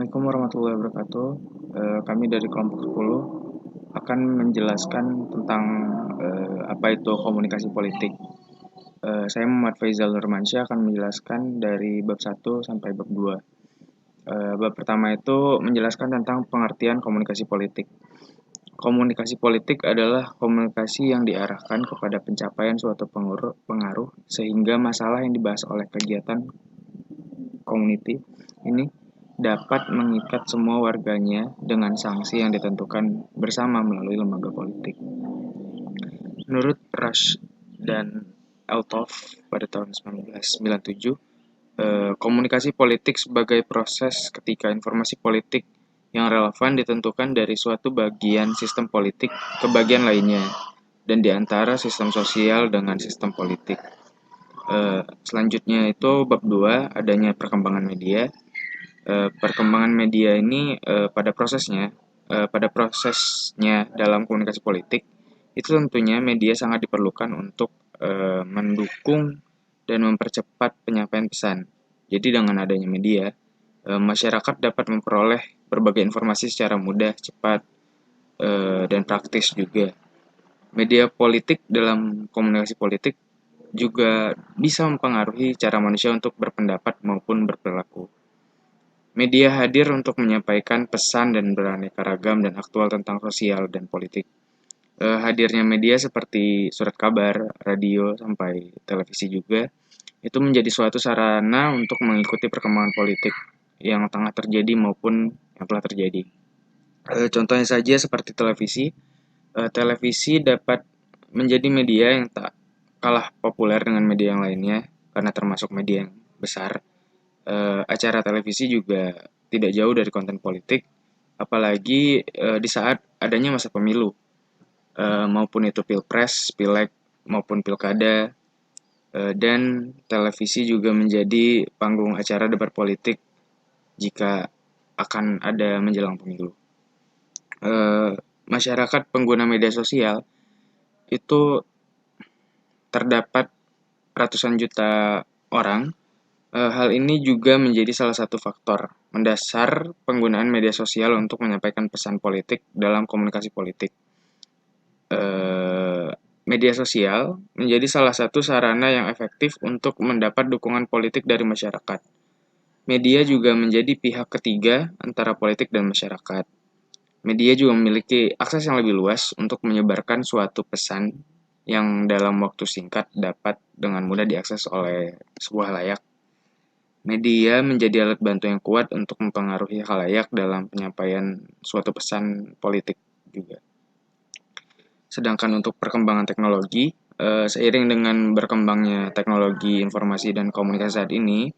Assalamualaikum warahmatullahi wabarakatuh. Kami dari kelompok 10 akan menjelaskan tentang apa itu komunikasi politik. Saya Muhammad Faizal Nurmansyah akan menjelaskan dari bab 1 sampai bab 2. Bab pertama itu menjelaskan tentang pengertian komunikasi politik. Komunikasi politik adalah komunikasi yang diarahkan kepada pencapaian suatu pengaruh sehingga masalah yang dibahas oleh kegiatan community ini dapat mengikat semua warganya dengan sanksi yang ditentukan bersama melalui lembaga politik. Menurut Rush dan Althoff pada tahun 1997, komunikasi politik sebagai proses ketika informasi politik yang relevan ditentukan dari suatu bagian sistem politik ke bagian lainnya, dan di antara sistem sosial dengan sistem politik. Selanjutnya itu bab 2, adanya perkembangan media. Perkembangan media ini pada prosesnya dalam komunikasi politik itu tentunya media sangat diperlukan untuk mendukung dan mempercepat penyampaian pesan. Jadi dengan adanya media, masyarakat dapat memperoleh berbagai informasi secara mudah, cepat, dan praktis juga. Media politik dalam komunikasi politik juga bisa mempengaruhi cara manusia untuk berpendapat maupun berperilaku. Media hadir untuk menyampaikan pesan dan beraneka ragam dan aktual tentang sosial dan politik. Hadirnya media seperti surat kabar, radio, sampai televisi juga, itu menjadi suatu sarana untuk mengikuti perkembangan politik yang tengah terjadi maupun yang telah terjadi. Contohnya saja seperti televisi. Televisi dapat menjadi media yang tak kalah populer dengan media yang lainnya karena termasuk media yang besar. Acara televisi juga tidak jauh dari konten politik, apalagi di saat adanya masa pemilu, maupun itu pilpres, pileg, maupun pilkada, dan televisi juga menjadi panggung acara debat politik jika akan ada menjelang pemilu. Masyarakat pengguna media sosial itu terdapat ratusan juta orang. Hal ini juga menjadi salah satu faktor mendasar penggunaan media sosial untuk menyampaikan pesan politik dalam komunikasi politik. Media sosial menjadi salah satu sarana yang efektif untuk mendapat dukungan politik dari masyarakat. Media juga menjadi pihak ketiga antara politik dan masyarakat. Media juga memiliki akses yang lebih luas untuk menyebarkan suatu pesan yang dalam waktu singkat dapat dengan mudah diakses oleh sebuah layak. Media menjadi alat bantu yang kuat untuk mempengaruhi khalayak dalam penyampaian suatu pesan politik juga. Sedangkan untuk perkembangan teknologi, seiring dengan berkembangnya teknologi informasi dan komunikasi saat ini,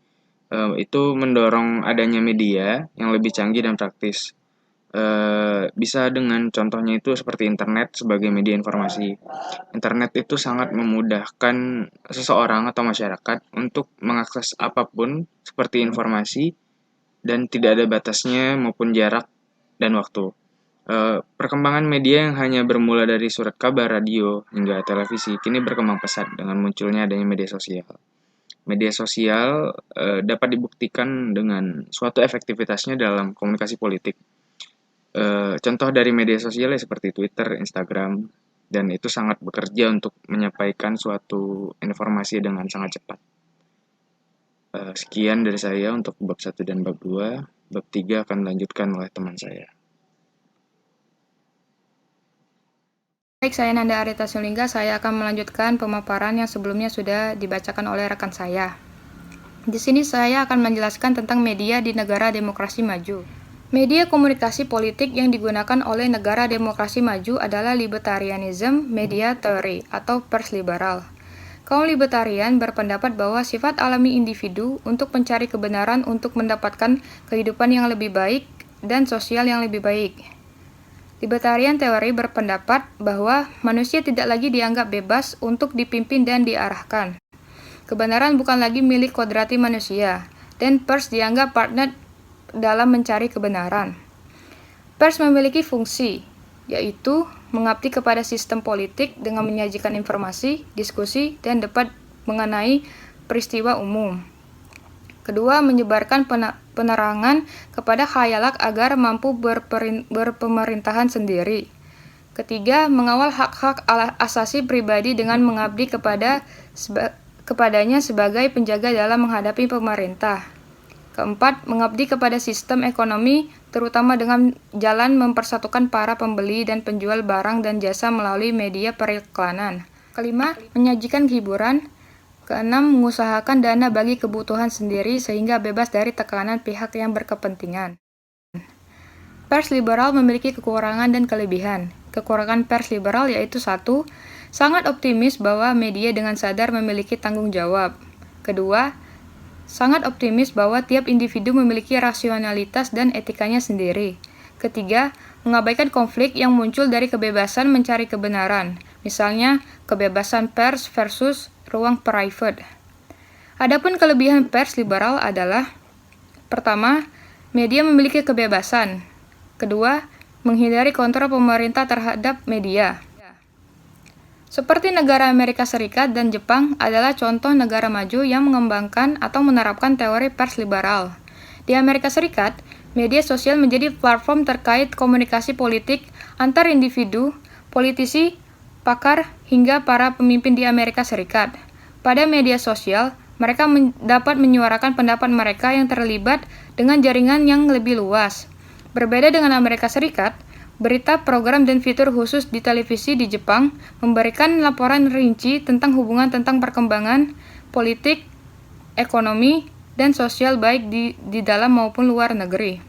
itu mendorong adanya media yang lebih canggih dan praktis. Bisa dengan contohnya itu seperti internet sebagai media informasi. Internet itu sangat memudahkan seseorang atau masyarakat untuk mengakses apapun seperti informasi dan tidak ada batasnya maupun jarak dan waktu. Perkembangan media yang hanya bermula dari surat kabar, radio, hingga televisi kini berkembang pesat dengan munculnya adanya media sosial. Media sosial dapat dibuktikan dengan suatu efektivitasnya dalam komunikasi politik. Contoh dari media sosial seperti Twitter, Instagram, dan itu sangat bekerja untuk menyampaikan suatu informasi dengan sangat cepat. Sekian dari saya untuk bab 1 dan bab 2. Bab 3 akan dilanjutkan oleh teman saya. Baik, saya Nanda Arita Sulingga. Saya akan melanjutkan pemaparan yang sebelumnya sudah dibacakan oleh rekan saya. Di sini saya akan menjelaskan tentang media di negara demokrasi maju. Media komunikasi politik yang digunakan oleh negara demokrasi maju adalah libertarianism media theory atau pers liberal. Kaum libertarian berpendapat bahwa sifat alami individu untuk mencari kebenaran untuk mendapatkan kehidupan yang lebih baik dan sosial yang lebih baik. Libertarian teori berpendapat bahwa manusia tidak lagi dianggap bebas untuk dipimpin dan diarahkan. Kebenaran bukan lagi milik kodrati manusia, dan pers dianggap partner dalam mencari kebenaran. Pers memiliki fungsi, yaitu mengabdi kepada sistem politik dengan menyajikan informasi, diskusi, dan debat mengenai peristiwa umum. Kedua, menyebarkan penerangan kepada khayalak agar mampu berpemerintahan sendiri. Ketiga, mengawal hak-hak asasi pribadi dengan mengabdi kepadanya sebagai penjaga dalam menghadapi pemerintah. Keempat, mengabdi kepada sistem ekonomi, terutama dengan jalan mempersatukan para pembeli dan penjual barang dan jasa melalui media periklanan. Kelima, menyajikan hiburan. Keenam, mengusahakan dana bagi kebutuhan sendiri sehingga bebas dari tekanan pihak yang berkepentingan. Pers liberal memiliki kekurangan dan kelebihan. Kekurangan pers liberal yaitu 1. Sangat optimis bahwa media dengan sadar memiliki tanggung jawab. Kedua, sangat optimis bahwa tiap individu memiliki rasionalitas dan etikanya sendiri. Ketiga, mengabaikan konflik yang muncul dari kebebasan mencari kebenaran, misalnya kebebasan pers versus ruang private. Adapun kelebihan pers liberal adalah: pertama, media memiliki kebebasan. Kedua, menghindari kontrol pemerintah terhadap media. Seperti negara Amerika Serikat dan Jepang adalah contoh negara maju yang mengembangkan atau menerapkan teori pers liberal. Di Amerika Serikat, media sosial menjadi platform terkait komunikasi politik antar individu, politisi, pakar, hingga para pemimpin di Amerika Serikat. Pada media sosial, mereka dapat menyuarakan pendapat mereka yang terlibat dengan jaringan yang lebih luas. Berbeda dengan Amerika Serikat, berita, program, dan fitur khusus di televisi di Jepang memberikan laporan rinci tentang hubungan tentang perkembangan politik, ekonomi, dan sosial baik di dalam maupun luar negeri.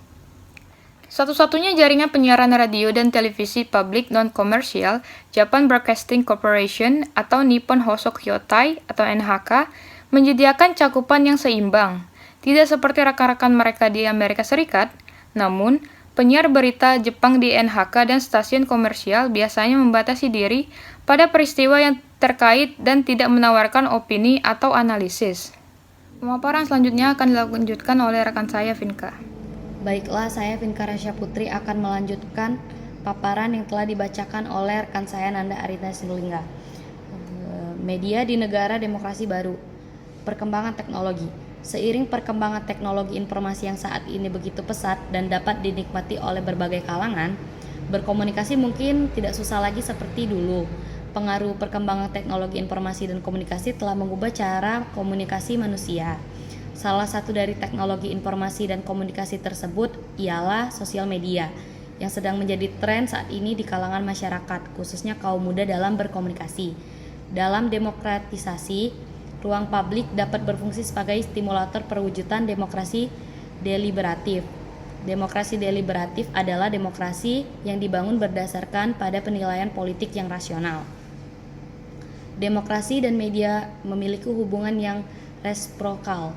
Satu-satunya jaringan penyiaran radio dan televisi publik non-komersial, Japan Broadcasting Corporation atau Nippon Hoso Kyōtai atau NHK, menyediakan cakupan yang seimbang. Tidak seperti rekan-rekan mereka di Amerika Serikat, namun penyiar berita Jepang di NHK dan stasiun komersial biasanya membatasi diri pada peristiwa yang terkait dan tidak menawarkan opini atau analisis. Pemaparan selanjutnya akan dilanjutkan oleh rekan saya, Vinka. Baiklah, saya Vinka Rasya Putri akan melanjutkan paparan yang telah dibacakan oleh rekan saya Nanda Arita Sinulinga. Media di negara demokrasi baru. Perkembangan teknologi. Seiring perkembangan teknologi informasi yang saat ini begitu pesat dan dapat dinikmati oleh berbagai kalangan, berkomunikasi mungkin tidak susah lagi seperti dulu. Pengaruh perkembangan teknologi informasi dan komunikasi telah mengubah cara komunikasi manusia. Salah satu dari teknologi informasi dan komunikasi tersebut ialah sosial media, yang sedang menjadi tren saat ini di kalangan masyarakat, khususnya kaum muda dalam berkomunikasi. Dalam demokratisasi, ruang publik dapat berfungsi sebagai stimulator perwujudan demokrasi deliberatif. Demokrasi deliberatif adalah demokrasi yang dibangun berdasarkan pada penilaian politik yang rasional. Demokrasi dan media memiliki hubungan yang resiprokal.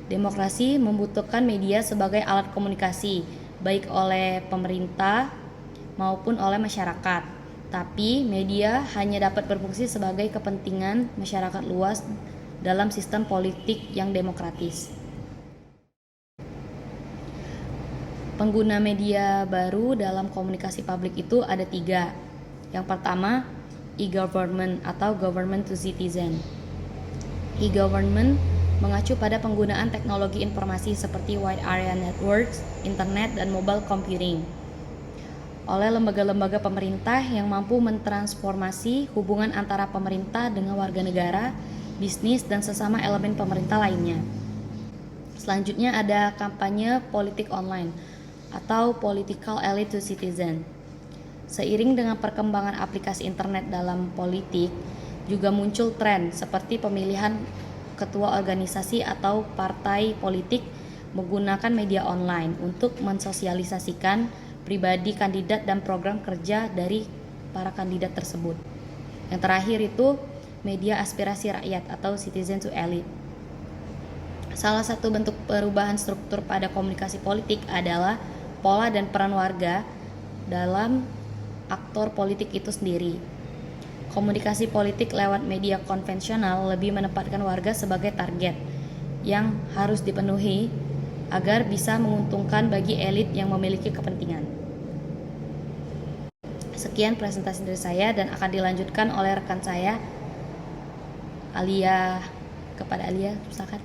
Demokrasi membutuhkan media sebagai alat komunikasi, baik oleh pemerintah maupun oleh masyarakat. Tapi media hanya dapat berfungsi sebagai kepentingan masyarakat luas dalam sistem politik yang demokratis. Pengguna media baru dalam komunikasi publik itu ada 3. Yang pertama, e-government atau government to citizen. E-government mengacu pada penggunaan teknologi informasi seperti wide area networks, internet, dan mobile computing oleh lembaga-lembaga pemerintah yang mampu mentransformasi hubungan antara pemerintah dengan warga negara, bisnis, dan sesama elemen pemerintah lainnya. Selanjutnya ada kampanye politik online atau political elite to citizen. Seiring dengan perkembangan aplikasi internet dalam politik, juga muncul tren seperti pemilihan ketua organisasi atau partai politik menggunakan media online untuk mensosialisasikan pribadi kandidat dan program kerja dari para kandidat tersebut. Yang terakhir itu media aspirasi rakyat atau citizen to elite. Salah satu bentuk perubahan struktur pada komunikasi politik adalah pola dan peran warga dalam aktor politik itu sendiri. Komunikasi politik lewat media konvensional lebih menempatkan warga sebagai target yang harus dipenuhi agar bisa menguntungkan bagi elit yang memiliki kepentingan. Sekian presentasi dari saya dan akan dilanjutkan oleh rekan saya Alia. Kepada Alia, silakan.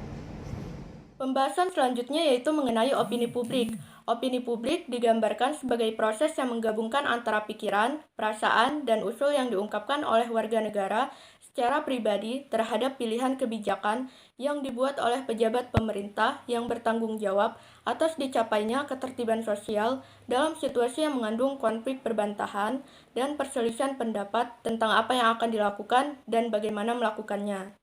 Pembahasan selanjutnya yaitu mengenai opini publik. Opini publik digambarkan sebagai proses yang menggabungkan antara pikiran, perasaan, dan usul yang diungkapkan oleh warga negara secara pribadi terhadap pilihan kebijakan yang dibuat oleh pejabat pemerintah yang bertanggung jawab atas dicapainya ketertiban sosial dalam situasi yang mengandung konflik perbantahan dan perselisihan pendapat tentang apa yang akan dilakukan dan bagaimana melakukannya.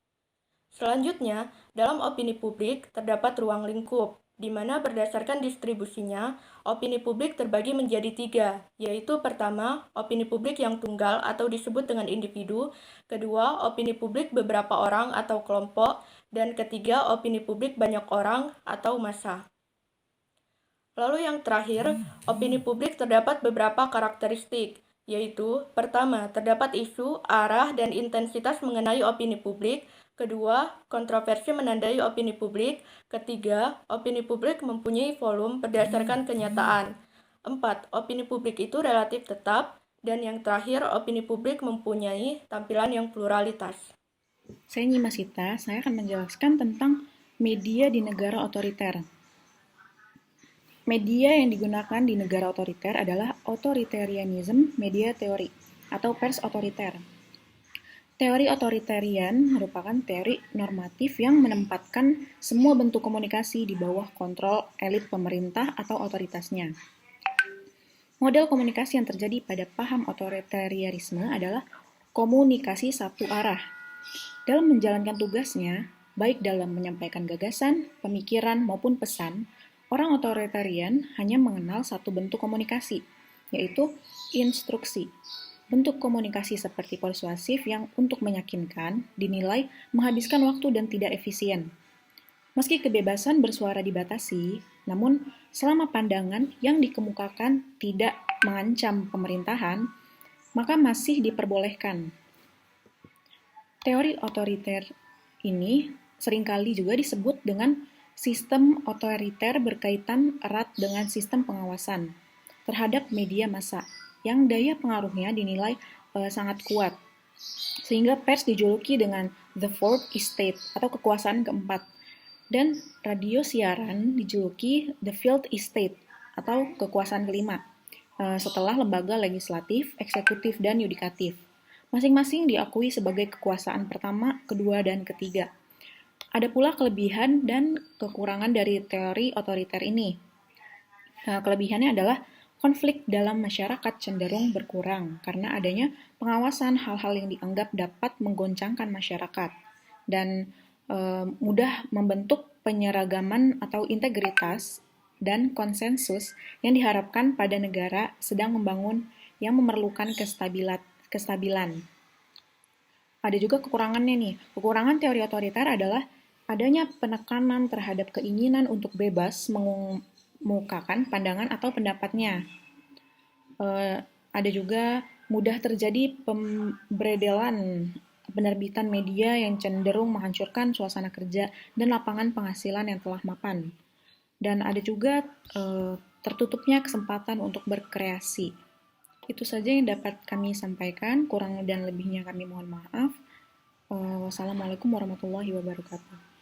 Selanjutnya, dalam opini publik terdapat ruang lingkup, di mana berdasarkan distribusinya, opini publik terbagi menjadi 3, yaitu pertama, opini publik yang tunggal atau disebut dengan individu, kedua, opini publik beberapa orang atau kelompok, dan ketiga, opini publik banyak orang atau massa. Lalu yang terakhir, opini publik terdapat beberapa karakteristik, yaitu pertama, terdapat isu, arah, dan intensitas mengenai opini publik. Kedua, kontroversi menandai opini publik. Ketiga, opini publik mempunyai volume berdasarkan kenyataan. 4. Opini publik itu relatif tetap. Dan yang terakhir, opini publik mempunyai tampilan yang pluralitas. Saya Nyimasita, saya akan menjelaskan tentang media di negara otoriter. Media yang digunakan di negara otoriter adalah authoritarianism media theory atau pers otoriter. Teori otoritarian merupakan teori normatif yang menempatkan semua bentuk komunikasi di bawah kontrol elit pemerintah atau otoritasnya. Model komunikasi yang terjadi pada paham otoritarianisme adalah komunikasi satu arah. Dalam menjalankan tugasnya, baik dalam menyampaikan gagasan, pemikiran, maupun pesan, orang otoritarian hanya mengenal satu bentuk komunikasi, yaitu instruksi. Bentuk komunikasi seperti persuasif yang untuk meyakinkan dinilai menghabiskan waktu dan tidak efisien. Meski kebebasan bersuara dibatasi, namun selama pandangan yang dikemukakan tidak mengancam pemerintahan, maka masih diperbolehkan. Teori otoriter ini seringkali juga disebut dengan sistem otoriter berkaitan erat dengan sistem pengawasan terhadap media massa yang daya pengaruhnya dinilai sangat kuat, sehingga pers dijuluki dengan the fourth estate atau kekuasaan keempat, dan radio siaran dijuluki the fifth estate atau kekuasaan kelima, setelah lembaga legislatif, eksekutif, dan yudikatif. Masing-masing diakui sebagai kekuasaan pertama, kedua, dan ketiga. Ada pula kelebihan dan kekurangan dari teori otoriter ini. Kelebihannya adalah konflik dalam masyarakat cenderung berkurang karena adanya pengawasan hal-hal yang dianggap dapat menggoncangkan masyarakat dan mudah membentuk penyeragaman atau integritas dan konsensus yang diharapkan pada negara sedang membangun yang memerlukan kestabilan. Ada juga kekurangannya nih. Kekurangan teori otoriter adalah adanya penekanan terhadap keinginan untuk bebas mengemukakan pandangan atau pendapatnya. Ada juga mudah terjadi pemberedelan penerbitan media yang cenderung menghancurkan suasana kerja dan lapangan penghasilan yang telah mapan. Dan ada juga tertutupnya kesempatan untuk berkreasi. Itu saja yang dapat kami sampaikan, kurang dan lebihnya kami mohon maaf. Wassalamualaikum warahmatullahi wabarakatuh.